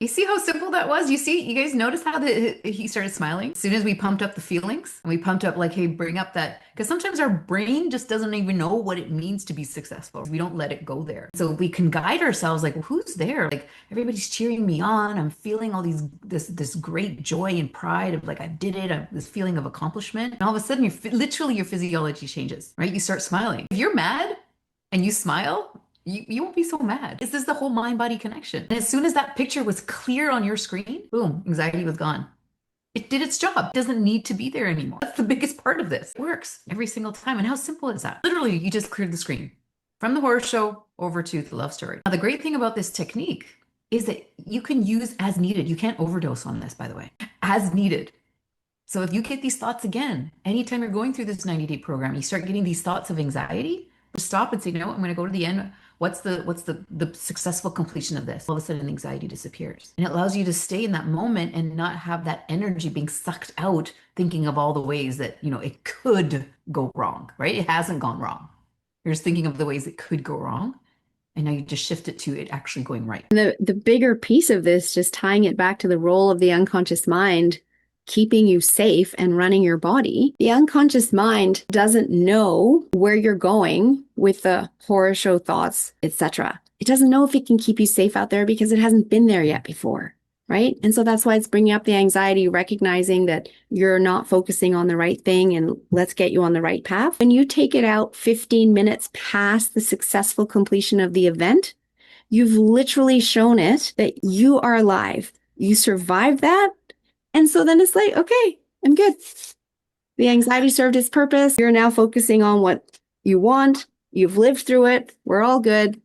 You see how simple that was? You guys notice how he started smiling as soon as we pumped up the feelings and we pumped up like, hey, bring up that because sometimes our brain just doesn't even know what it means to be successful. We don't let it go there. So we can guide ourselves like, well, who's there? Like everybody's cheering me on. I'm feeling all this great joy and pride of like I did it. This feeling of accomplishment. And all of a sudden, literally your physiology changes, right? You start smiling. If you're mad and you smile, you won't be so mad. This is the whole mind body connection. And as soon as that picture was clear on your screen, boom, anxiety was gone. It did its job. It doesn't need to be there anymore. That's the biggest part of this. It works every single time. And how simple is that? Literally, you just cleared the screen from the horror show over to the love story. Now, the great thing about this technique is that you can use as needed. You can't overdose on this, by the way, as needed. So if you get these thoughts again, anytime you're going through this 90-day program, you start getting these thoughts of anxiety, just stop and say, you know what, I'm going to go to the end. What's the successful completion of this? All of a sudden, anxiety disappears. And it allows you to stay in that moment and not have that energy being sucked out, thinking of all the ways that, it could go wrong, right? It hasn't gone wrong. You're just thinking of the ways it could go wrong. And now you just shift it to it actually going right. The bigger piece of this, just tying it back to the role of the unconscious mind, keeping you safe and running your body. The unconscious mind doesn't know where you're going with the horror show thoughts, etc. It doesn't know if it can keep you safe out there because it hasn't been there yet before, right? And so that's why it's bringing up the anxiety, recognizing that you're not focusing on the right thing and let's get you on the right path. When you take it out 15 minutes past the successful completion of the event, you've literally shown it that you are alive. You survived that. And so then it's like, okay, I'm good. The anxiety served its purpose. You're now focusing on what you want. You've lived through it. We're all good.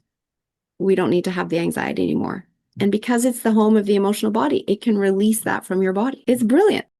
We don't need to have the anxiety anymore. And because it's the home of the emotional body, it can release that from your body. It's brilliant.